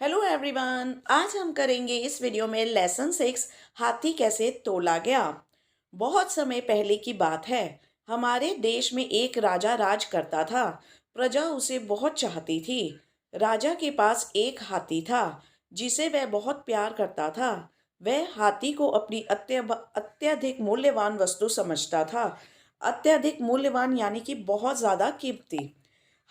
Hello everyone. आज हम करेंगे इस वीडियो में लेसन 6 हाथी कैसे तोला गया। बहुत समय पहले की बात है। हमारे देश में एक राजा राज करता था। प्रजा उसे बहुत चाहती थी। राजा के पास एक हाथी था जिसे वह बहुत प्यार करता था। वह हाथी को अपनी अत्यधिक मूल्यवान वस्तु समझता था। अत्यधिक मूल्यवान यानी कि बहुत ज़्यादा कीमती।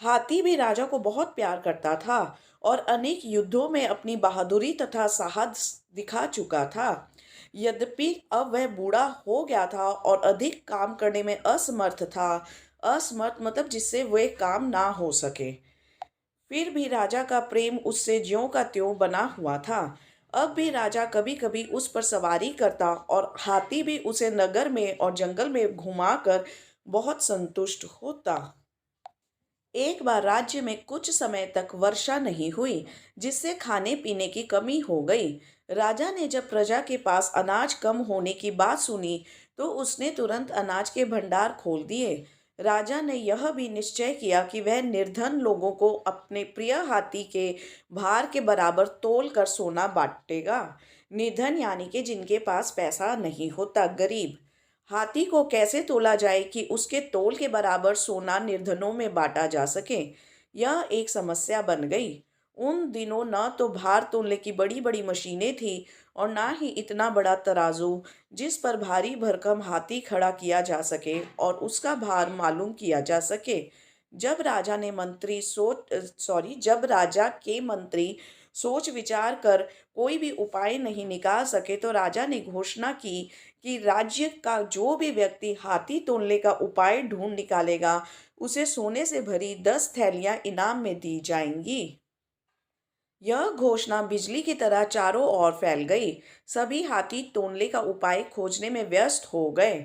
हाथी भी राजा को बहुत प्यार करता था और अनेक युद्धों में अपनी बहादुरी तथा साहस दिखा चुका था। यद्यपि अब वह बूढ़ा हो गया था और अधिक काम करने में असमर्थ था। असमर्थ मतलब जिससे वह काम ना हो सके। फिर भी राजा का प्रेम उससे ज्यों का त्यों बना हुआ था। अब भी राजा कभी कभी उस पर सवारी करता और हाथी भी उसे नगर में और जंगल में घुमाकर बहुत संतुष्ट होता। एक बार राज्य में कुछ समय तक वर्षा नहीं हुई, जिससे खाने पीने की कमी हो गई। राजा ने जब प्रजा के पास अनाज कम होने की बात सुनी, तो उसने तुरंत अनाज के भंडार खोल दिए। राजा ने यह भी निश्चय किया कि वह निर्धन लोगों को अपने प्रिय हाथी के भार के बराबर तोल कर सोना बांटेगा। निर्धन यानी कि जिनके पास पैसा नहीं होता, गरीब। हाथी को कैसे तोला जाए कि उसके तोल के बराबर सोना निर्धनों में बांटा जा सके, यह एक समस्या बन गई। उन दिनों न तो भार तोलने की बड़ी बड़ी मशीनें थी और ना ही इतना बड़ा तराजू जिस पर भारी भरकम हाथी खड़ा किया जा सके और उसका भार मालूम किया जा सके। जब राजा के मंत्री सोच विचार कर कोई भी उपाय नहीं निकाल सके, तो राजा ने घोषणा की कि राज्य का जो भी व्यक्ति हाथी तोलने का उपाय ढूंढ निकालेगा, उसे सोने से भरी 10 थैलियां इनाम में दी जाएंगी। यह घोषणा बिजली की तरह चारों ओर फैल गई। सभी हाथी तोलने का उपाय खोजने में व्यस्त हो गए।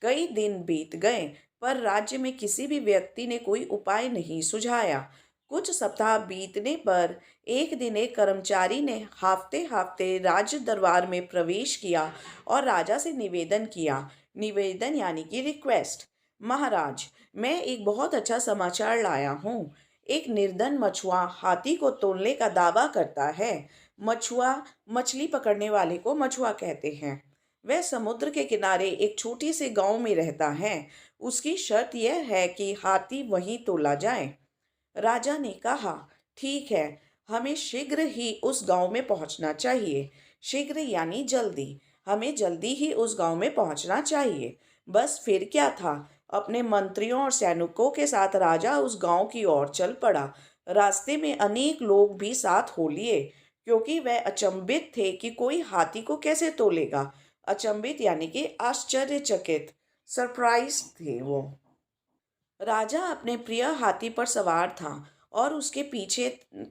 कई दिन बीत गए, पर राज्य में किसी भी व्यक्ति ने कोई उपाय नहीं सुझाया। कुछ सप्ताह बीतने पर एक दिन एक कर्मचारी ने हाफते हाफते राज दरबार में प्रवेश किया और राजा से निवेदन किया। निवेदन यानी कि रिक्वेस्ट। महाराज, मैं एक बहुत अच्छा समाचार लाया हूँ। एक निर्धन मछुआ हाथी को तोलने का दावा करता है। मछुआ मछली पकड़ने वाले को मछुआ कहते हैं। वह समुद्र के किनारे एक छोटी सी गांव में रहता है। उसकी शर्त यह है कि हाथी वहीं तोला जाए। राजा ने कहा, ठीक है, हमें शीघ्र ही उस गांव में पहुंचना चाहिए। शीघ्र यानी जल्दी। हमें जल्दी ही उस गांव में पहुंचना चाहिए। बस फिर क्या था। अपने मंत्रियों और सैनिकों के साथ राजा उस गांव की ओर चल पड़ा। रास्ते में अनेक लोग भी साथ हो लिए, क्योंकि वह अचंभित थे कि कोई हाथी को कैसे तोलेगा। अचंभित यानी कि आश्चर्यचकित, सरप्राइज थे वो। राजा अपने प्रिय हाथी पर सवार था और उसके पीछे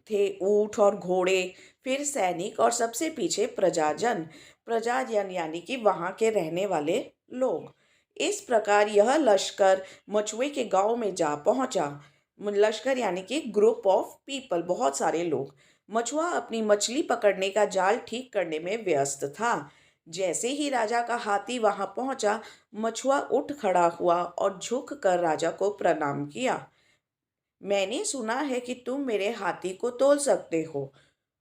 थे ऊंट और घोड़े, फिर सैनिक और सबसे पीछे प्रजाजन। प्रजाजन यानी कि वहां के रहने वाले लोग। इस प्रकार यह लश्कर मछुए के गांव में जा पहुंचा। लश्कर यानी कि ग्रुप ऑफ पीपल, बहुत सारे लोग। मछुआ अपनी मछली पकड़ने का जाल ठीक करने में व्यस्त था। जैसे ही राजा का हाथी वहां पहुंचा, मछुआ उठ खड़ा हुआ और झुक कर राजा को प्रणाम किया। मैंने सुना है कि तुम मेरे हाथी को तोल सकते हो।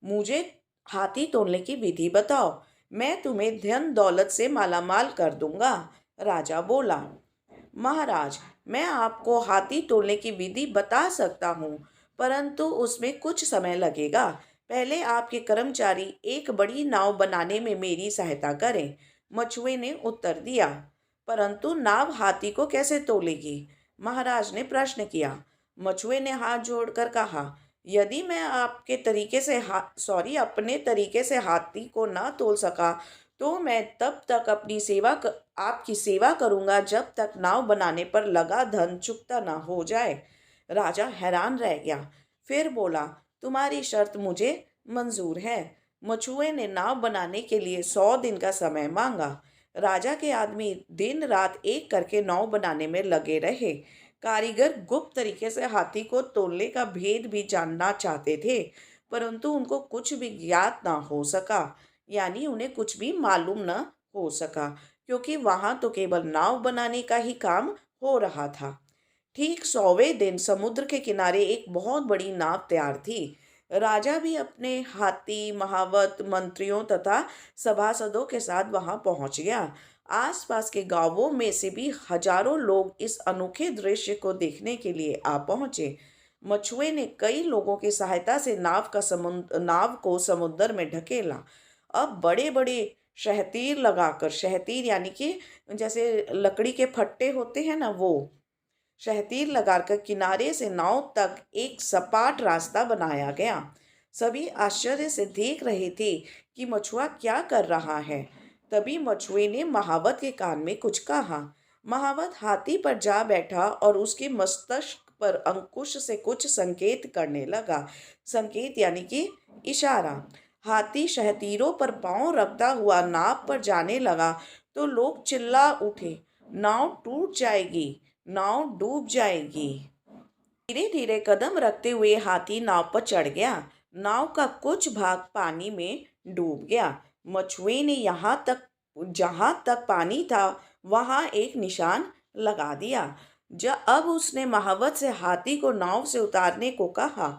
मुझे हाथी तोलने की विधि बताओ। मैं तुम्हें धन दौलत से मालामाल कर दूंगा। राजा बोला, महाराज, मैं आपको हाथी तोलने की विधि बता सकता हूँ, परंतु उसमें कुछ समय लगेगा। पहले आपके कर्मचारी एक बड़ी नाव बनाने में मेरी सहायता करें। मछुए ने उत्तर दिया। परंतु नाव हाथी को कैसे तोलेगी? महाराज ने प्रश्न किया। मछुए ने हाथ जोड़कर कहा, यदि मैं अपने तरीके से हाथी को ना तोल सका, तो मैं तब तक आपकी सेवा करूंगा जब तक नाव बनाने पर लगा धन चुकता ना हो जाए। राजा हैरान रह गया। फिर बोला, तुम्हारी शर्त मुझे मंजूर है। मछुए ने नाव बनाने के लिए 100 दिन का समय मांगा। राजा के आदमी दिन रात एक करके नाव बनाने में लगे रहे। कारीगर गुप्त तरीके से हाथी को तोलने का भेद भी जानना चाहते थे, परंतु उनको कुछ भी ज्ञात ना हो सका। यानी उन्हें कुछ भी मालूम न हो सका, क्योंकि वहां तो केवल नाव बनाने का ही काम हो रहा था। ठीक 100वें दिन समुद्र के किनारे एक बहुत बड़ी नाव तैयार थी। राजा भी अपने हाथी, महावत, मंत्रियों तथा सभासदों के साथ वहां पहुंच गया। आसपास के गांवों में से भी हजारों लोग इस अनोखे दृश्य को देखने के लिए आ पहुंचे। मछुए ने कई लोगों की सहायता से नाव को समुद्र में ढकेला। अब बड़े बड़े शहतीर लगाकर, शहतीर यानी कि जैसे लकड़ी के फट्टे होते हैं ना, वो शहतीर लगाकर किनारे से नाव तक एक सपाट रास्ता बनाया गया। सभी आश्चर्य से देख रहे थे कि मछुआ क्या कर रहा है। तभी मछुए ने महावत के कान में कुछ कहा। महावत हाथी पर जा बैठा और उसके मस्तिष्क पर अंकुश से कुछ संकेत करने लगा। संकेत यानी कि इशारा। हाथी शहतीरों पर पांव रखता हुआ नाव पर जाने लगा तो लोग चिल्ला उठे, नाव टूट जाएगी, नाव डूब जाएगी। धीरे धीरे कदम रखते हुए हाथी नाव पर चढ़ गया। नाव का कुछ भाग पानी में डूब गया। मछुए ने यहाँ तक जहाँ तक पानी था वहाँ एक निशान लगा दिया। जब अब उसने महावत से हाथी को नाव से उतारने को कहा।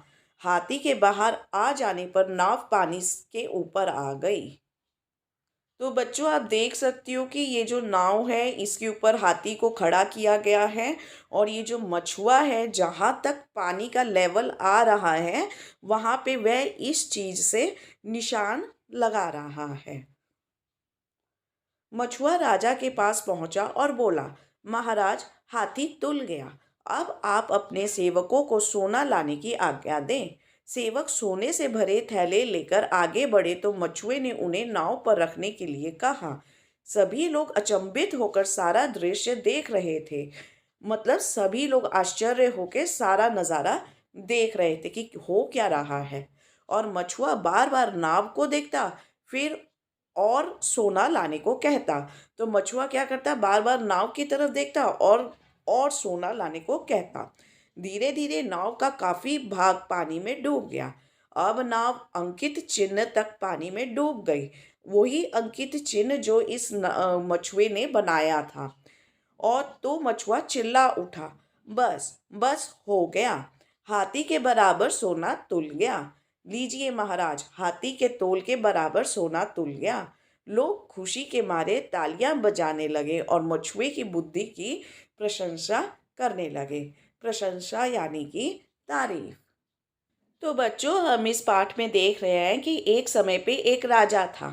हाथी के बाहर आ जाने पर नाव पानी के ऊपर आ गई। तो बच्चों, आप देख सकती हो कि ये जो नाव है इसके ऊपर हाथी को खड़ा किया गया है, और ये जो मछुआ है जहाँ तक पानी का लेवल आ रहा है वहाँ पे वह इस चीज से निशान लगा रहा है। मछुआ राजा के पास पहुंचा और बोला, महाराज, हाथी तुल गया। अब आप अपने सेवकों को सोना लाने की आज्ञा दें। सेवक सोने से भरे थैले लेकर आगे बढ़े तो मछुए ने उन्हें नाव पर रखने के लिए कहा। सभी लोग अचंभित होकर सारा दृश्य देख रहे थे। मतलब सभी लोग आश्चर्य होकर सारा नज़ारा देख रहे थे कि हो क्या रहा है। और मछुआ बार बार नाव को देखता, फिर और सोना लाने को कहता। तो मछुआ क्या करता, बार बार नाव की तरफ देखता और सोना लाने को कहता। धीरे धीरे नाव का काफी भाग पानी में डूब गया। अब नाव अंकित चिन्ह तक पानी में डूब गई। वही अंकित चिन्ह जो इस मछुए ने बनाया था। और तो मछुआ चिल्ला उठा, बस बस हो गया, हाथी के बराबर सोना तुल गया। लीजिए महाराज, हाथी के तोल के बराबर सोना तुल गया। लोग खुशी के मारे तालियां बजाने लगे और मछुए की बुद्धि की प्रशंसा करने लगे। प्रशंसा यानी कि तारीफ। तो बच्चों, हम इस पाठ में देख रहे हैं कि एक समय पे एक राजा था।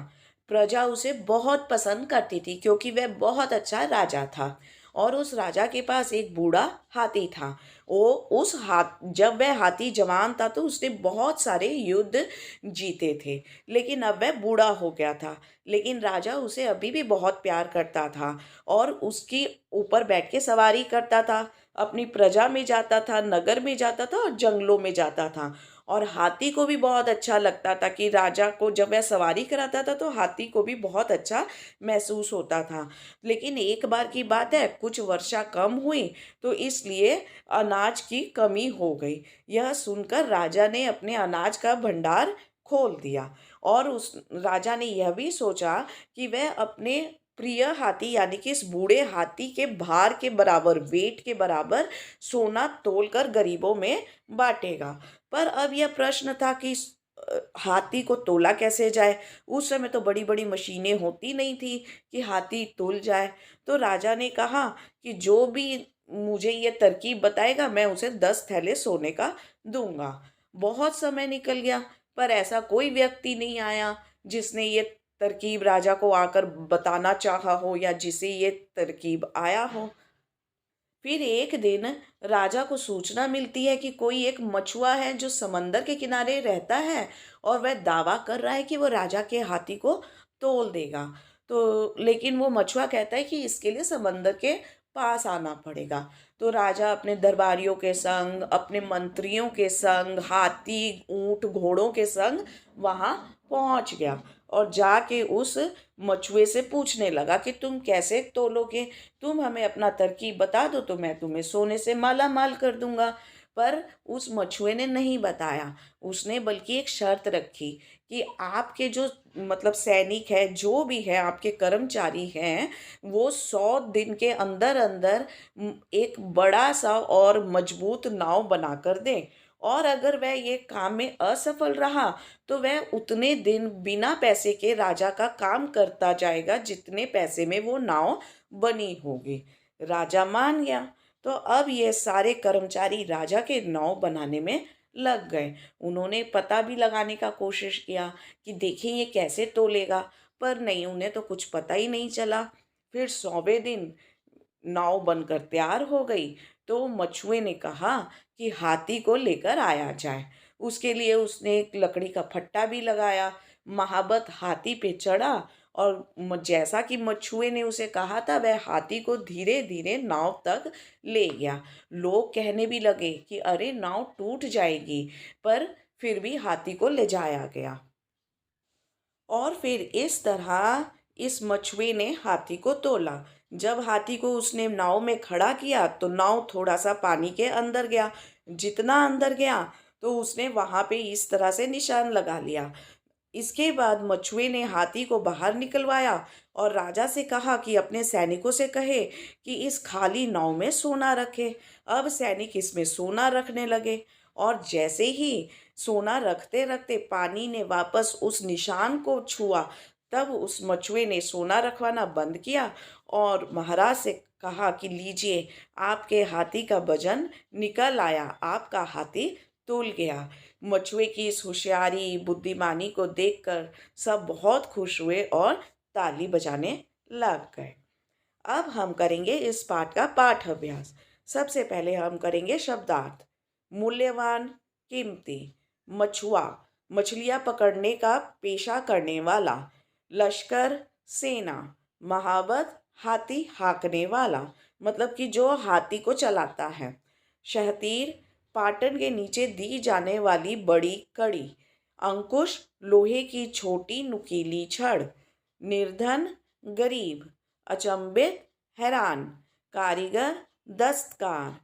प्रजा उसे बहुत पसंद करती थी क्योंकि वह बहुत अच्छा राजा था। और उस राजा के पास एक बूढ़ा हाथी था। वो उस हाथ जब वह हाथी जवान था तो उसने बहुत सारे युद्ध जीते थे। लेकिन अब वह बूढ़ा हो गया था। लेकिन राजा उसे अभी भी बहुत प्यार करता था और उसकी ऊपर बैठ के सवारी करता था। अपनी प्रजा में जाता था, नगर में जाता था और जंगलों में जाता था। और हाथी को भी बहुत अच्छा लगता था कि राजा को जब वह सवारी कराता था तो हाथी को भी बहुत अच्छा महसूस होता था। लेकिन एक बार की बात है, कुछ वर्षा कम हुई तो इसलिए अनाज की कमी हो गई। यह सुनकर राजा ने अपने अनाज का भंडार खोल दिया। और उस राजा ने यह भी सोचा कि वह अपने प्रिय हाथी यानी कि इस बूढ़े हाथी के भार के बराबर, वेट के बराबर सोना तोलकर गरीबों में बांटेगा। पर अब यह प्रश्न था कि हाथी को तोला कैसे जाए। उस समय तो बड़ी बड़ी मशीनें होती नहीं थी कि हाथी तोल जाए। तो राजा ने कहा कि जो भी मुझे ये तरकीब बताएगा मैं उसे 10 थैले सोने का दूंगा। बहुत समय निकल गया पर ऐसा कोई व्यक्ति नहीं आया जिसने ये तरकीब राजा को आकर बताना चाहा हो या जिसे ये तरकीब आया हो। फिर एक दिन राजा को सूचना मिलती है कि कोई एक मछुआ है जो समंदर के किनारे रहता है और वह दावा कर रहा है कि वो राजा के हाथी को तोल देगा। तो लेकिन वो मछुआ कहता है कि इसके लिए समंदर के पास आना पड़ेगा। तो राजा अपने दरबारियों के संग, अपने मंत्रियों के संग, हाथी, ऊंट, घोड़ों के संग वहाँ पहुँच गया और जाके उस मछुए से पूछने लगा कि तुम कैसे तोलोगे, तुम हमें अपना तरकीब बता दो तो मैं तुम्हें सोने से माला माल कर दूंगा। पर उस मछुए ने नहीं बताया। उसने बल्कि एक शर्त रखी कि आपके जो मतलब सैनिक है, जो भी है आपके कर्मचारी हैं, वो 100 दिन के अंदर अंदर एक बड़ा सा और मजबूत नाव बना कर दें और अगर वह ये काम में असफल रहा तो वह उतने दिन बिना पैसे के राजा का काम करता जाएगा जितने पैसे में वो नाव बनी होगी। राजा मान गया। तो अब ये सारे कर्मचारी राजा के नाव बनाने में लग गए। उन्होंने पता भी लगाने का कोशिश किया कि देखें ये कैसे तोलेगा, पर नहीं, उन्हें तो कुछ पता ही नहीं चला। फिर 100वें दिन नाव बनकर तैयार हो गई। तो मछुए ने कहा कि हाथी को लेकर आया जाए। उसके लिए उसने एक लकड़ी का फट्टा भी लगाया। महाबत हाथी पे चढ़ा और जैसा कि मछुए ने उसे कहा था वह हाथी को धीरे धीरे नाव तक ले गया। लोग कहने भी लगे कि अरे नाव टूट जाएगी, पर फिर भी हाथी को ले जाया गया। और फिर इस तरह इस मछुए ने हाथी को तोला। जब हाथी को उसने नाव में खड़ा किया तो नाव थोड़ा सा पानी के अंदर गया। जितना अंदर गया तो उसने वहां पे इस तरह से निशान लगा लिया। इसके बाद मछुए ने हाथी को बाहर निकलवाया और राजा से कहा कि अपने सैनिकों से कहे कि इस खाली नाव में सोना रखे। अब सैनिक इसमें सोना रखने लगे और जैसे ही सोना रखते रखते पानी ने वापस उस निशान को छुआ, तब उस मछुए ने सोना रखवाना बंद किया और महाराज से कहा कि लीजिए, आपके हाथी का वजन निकल आया, आपका हाथी तुल गया। मछुए की इस होशियारी बुद्धिमानी को देखकर सब बहुत खुश हुए और ताली बजाने लग गए। अब हम करेंगे इस पाठ का पाठ अभ्यास। सबसे पहले हम करेंगे शब्दार्थ। मूल्यवान, कीमती। मछुआ, मछलियां पकड़ने का पेशा करने वाला। लश्कर, सेना। महावत, हाथी हाँकने वाला, मतलब कि जो हाथी को चलाता है। शहतीर, पाटन के नीचे दी जाने वाली बड़ी कड़ी। अंकुश, लोहे की छोटी नुकीली छड़। निर्धन, गरीब। अचंभित, हैरान। कारीगर, दस्तकार।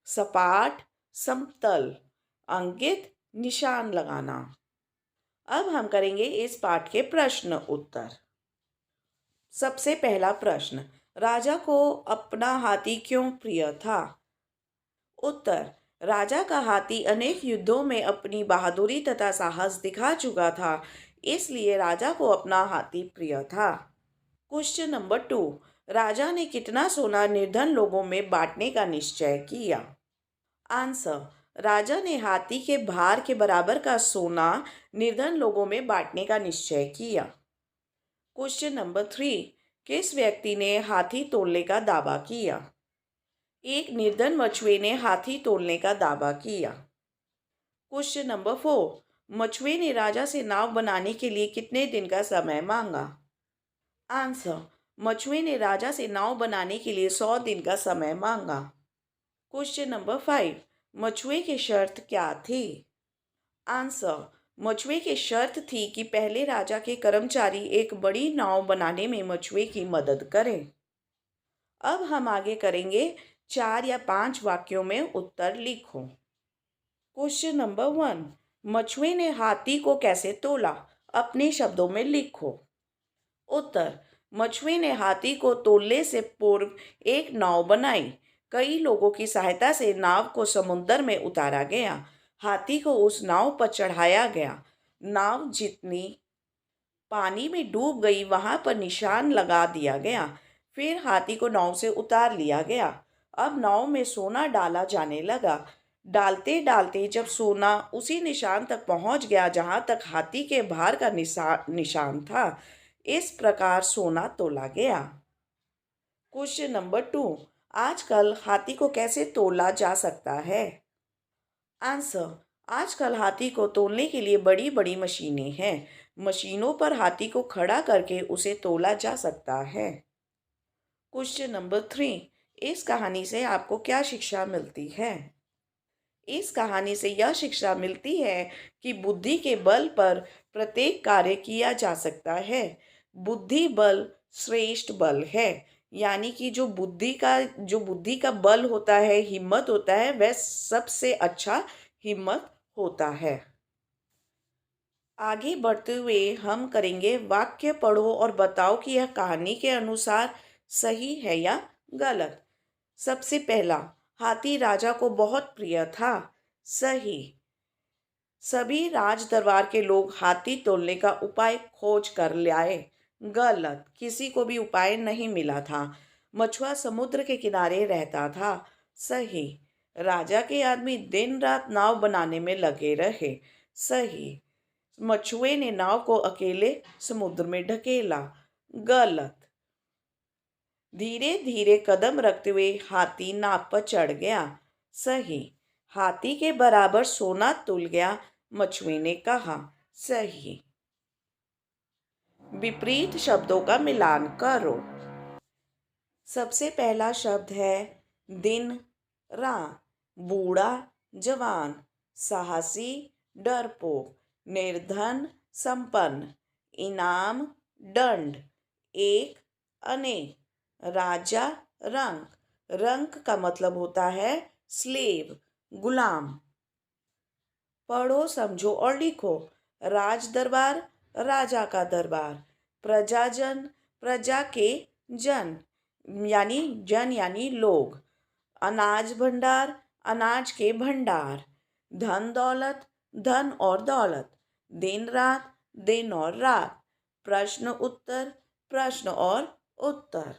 सपाट, समतल। अंकित, निशान लगाना। अब हम करेंगे इस पाठ के प्रश्न उत्तर। सबसे पहला प्रश्न, राजा को अपना हाथी क्यों प्रिय था? उत्तर, राजा का हाथी अनेक युद्धों में अपनी बहादुरी तथा साहस दिखा चुका था, इसलिए राजा को अपना हाथी प्रिय था। क्वेश्चन नंबर 2, राजा ने कितना सोना निर्धन लोगों में बांटने का निश्चय किया? आंसर, राजा ने हाथी के भार के बराबर का सोना निर्धन लोगों में बांटने का निश्चय किया। क्वेश्चन नंबर 3, किस व्यक्ति ने हाथी तोलने का दावा किया? एक निर्धन मछुए ने हाथी तोलने का दावा किया। क्वेश्चन नंबर 4, मछुए ने राजा से नाव बनाने के लिए कितने दिन का समय मांगा? आंसर, मछुए ने राजा से नाव बनाने के लिए 100 दिन का समय मांगा। क्वेश्चन नंबर 5, मछुए की शर्त क्या थी? आंसर, मछुए की शर्त थी कि पहले राजा के कर्मचारी एक बड़ी नाव बनाने में मछुए की मदद करें। अब हम आगे करेंगे 4 या 5 वाक्यों में उत्तर लिखो। क्वेश्चन नंबर 1, मछुए ने हाथी को कैसे तोला? अपने शब्दों में लिखो। उत्तर, मछुए ने हाथी को तोलने से पूर्व एक नाव बनाई। कई लोगों की सहायता से नाव को समुद्र में उतारा गया। हाथी को उस नाव पर चढ़ाया गया। नाव जितनी पानी में डूब गई वहां पर निशान लगा दिया गया। फिर हाथी को नाव से उतार लिया गया। अब नाव में सोना डाला जाने लगा। डालते डालते जब सोना उसी निशान तक पहुंच गया जहां तक हाथी के भार का निशान था, इस प्रकार सोना तोला गया। क्वेश्चन नंबर 2, आजकल हाथी को कैसे तोला जा सकता है? आंसर, आजकल हाथी को तोलने के लिए बड़ी बड़ी मशीनें हैं। मशीनों पर हाथी को खड़ा करके उसे तोला जा सकता है। क्वेश्चन नंबर 3, इस कहानी से आपको क्या शिक्षा मिलती है? इस कहानी से यह शिक्षा मिलती है कि बुद्धि के बल पर प्रत्येक कार्य किया जा सकता है। बुद्धि बल श्रेष्ठ बल है, यानी कि जो बुद्धि का बल होता है, हिम्मत होता है, वह सबसे अच्छा हिम्मत होता है। आगे बढ़ते हुए हम करेंगे वाक्य पढ़ो और बताओ कि यह कहानी के अनुसार सही है या गलत। सबसे पहला, हाथी राजा को बहुत प्रिय था। सही। सभी राज दरबार के लोग हाथी तोलने का उपाय खोज कर लाए। गलत, किसी को भी उपाय नहीं मिला था। मछुआ समुद्र के किनारे रहता था। सही, राजा के आदमी दिन रात नाव बनाने में लगे रहे। सही, मछुए ने नाव को अकेले समुद्र में ढकेला। गलत, धीरे धीरे कदम रखते हुए हाथी नाव पर चढ़ गया। सही, हाथी के बराबर सोना तुल गया, मछुए ने कहा। सही, विपरीत शब्दों का मिलान करो। सबसे पहला शब्द है दिन रात, बूढ़ा जवान, साहसी डरपोक, निर्धन संपन्न, इनाम दंड, एक अनेक, राजा रंक। रंक का मतलब होता है स्लेव, गुलाम। पढ़ो, समझो और लिखो। राज दरबार, राजा का दरबार। प्रजाजन, प्रजा के जन यानी लोग। अनाज भंडार, अनाज के भंडार। धन दौलत, धन और दौलत। दिन रात, दिन और रात। प्रश्न उत्तर, प्रश्न और उत्तर।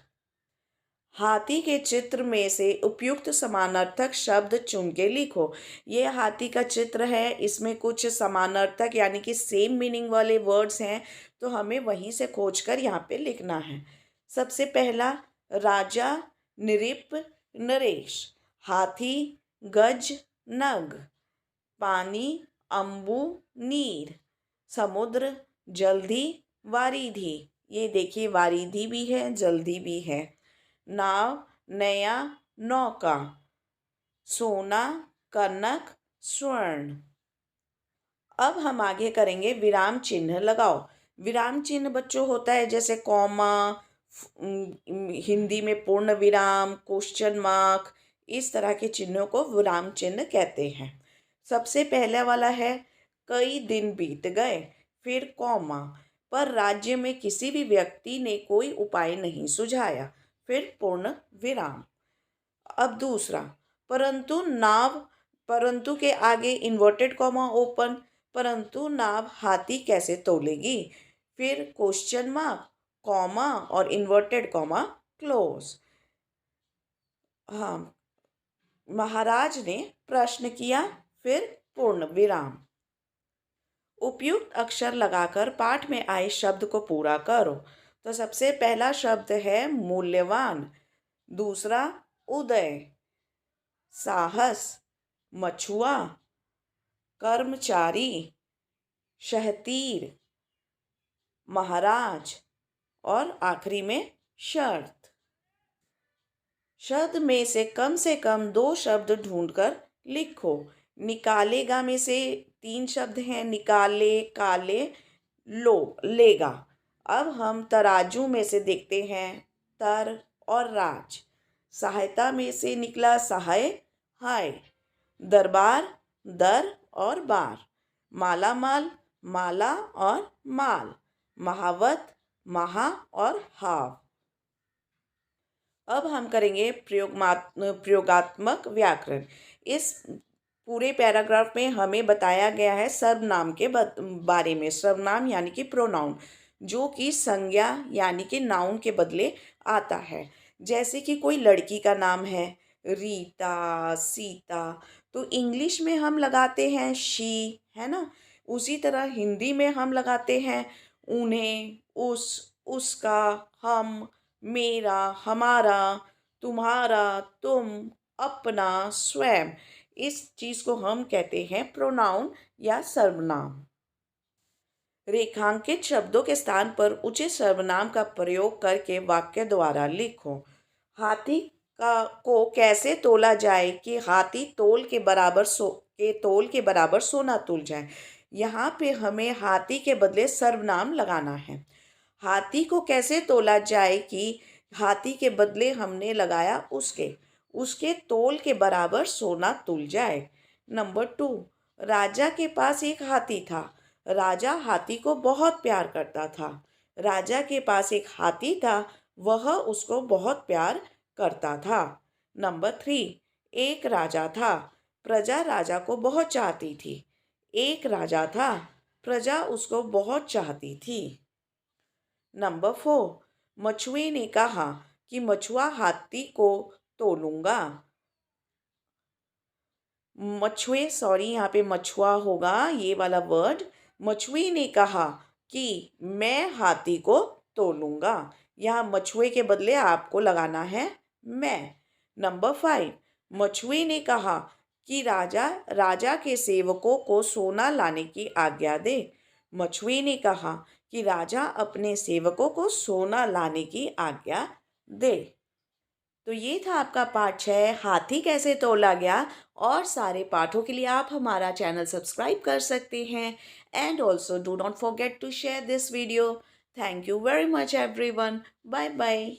हाथी के चित्र में से उपयुक्त समानार्थक शब्द चुन के लिखो। ये हाथी का चित्र है, इसमें कुछ समानार्थक यानी कि सेम मीनिंग वाले वर्ड्स हैं, तो हमें वहीं से खोज कर यहाँ पे लिखना है। सबसे पहला, राजा नृप नरेश, हाथी गज नग, पानी अम्बु नीर, समुद्र जल्दी वारिधि। ये देखिए, वारिधि भी है, जल्दी भी है। नाव नया नौका, सोना कनक स्वर्ण। अब हम आगे करेंगे विराम चिन्ह लगाओ। विराम चिन्ह बच्चों होता है जैसे कॉमा, हिंदी में पूर्ण विराम, क्वेश्चन मार्क, इस तरह के चिन्हों को विराम चिन्ह कहते हैं। सबसे पहले वाला है कई दिन बीत गए, फिर कॉमा, पर राज्य में किसी भी व्यक्ति ने कोई उपाय नहीं सुझाया, फिर पूर्ण विराम। अब दूसरा, परंतु के आगे इन्वर्टेड कॉमा ओपन, परंतु नाव हाथी कैसे तोलेगी, फिर क्वेश्चन मार्क, कॉमा और इन्वर्टेड कॉमा क्लोज। हाँ, महाराज ने प्रश्न किया, फिर पूर्ण विराम। उपयुक्त अक्षर लगाकर पाठ में आए शब्द को पूरा करो। तो सबसे पहला शब्द है मूल्यवान, दूसरा उदय, साहस, मछुआ, कर्मचारी, शहतीर, महाराज और आखिरी में शर्त। शब्द में से कम 2 शब्द ढूंढकर लिखो। निकालेगा में से 3 शब्द हैं, निकाले, काले, लेगा। अब हम तराजू में से देखते हैं तर और राज। सहायता में से निकला सहाय, हाय। दरबार, दर और बार। माला माल, माला और माल। महावत, महा और हाव। अब हम करेंगे प्रयोगात्मक व्याकरण। इस पूरे पैराग्राफ में हमें बताया गया है सर्वनाम के बारे में। सर्वनाम यानी कि प्रोनाउन, जो कि संज्ञा यानी कि नाउन के बदले आता है। जैसे कि कोई लड़की का नाम है रीता, सीता, तो इंग्लिश में हम लगाते हैं शी, है ना। उसी तरह हिंदी में हम लगाते हैं उन्हें, उसका, हम, मेरा, हमारा, तुम्हारा, तुम, अपना, स्वयं। इस चीज़ को हम कहते हैं प्रोनाउन या सर्वनाम। रेखांकित शब्दों के स्थान पर उचित सर्वनाम का प्रयोग करके वाक्य द्वारा लिखो। हाथी को कैसे तोला जाए कि हाथी तोल के बराबर सोना तुल जाए। यहाँ पे हमें हाथी के बदले सर्वनाम लगाना है। हाथी को कैसे तोला जाए कि हाथी के बदले हमने लगाया उसके तोल के बराबर सोना तुल जाए। नंबर 2, राजा के पास एक हाथी था। राजा हाथी को बहुत प्यार करता था। राजा के पास एक हाथी था, वह उसको बहुत प्यार करता था। नंबर 3, एक राजा था। प्रजा राजा को बहुत चाहती थी। एक राजा था, प्रजा उसको बहुत चाहती थी। नंबर 4, मछुए ने कहा कि मछुआ हाथी को तोलूंगा। मछुए, सॉरी यहाँ पे मछुआ होगा ये वाला वर्ड। मछुए ने कहा कि मैं हाथी को तोलूंगा। यहाँ मछुए के बदले आपको लगाना है मैं। नंबर 5, मछुए ने कहा कि राजा राजा के सेवकों को सोना लाने की आज्ञा दे। मछुए ने कहा कि राजा अपने सेवकों को सोना लाने की आज्ञा दे। तो ये था आपका पाठ 6, हाथी कैसे तोला गया। और सारे पाठों के लिए आप हमारा चैनल सब्सक्राइब कर सकते हैं। And also do not forget to share this video. Thank you very much everyone. Bye bye.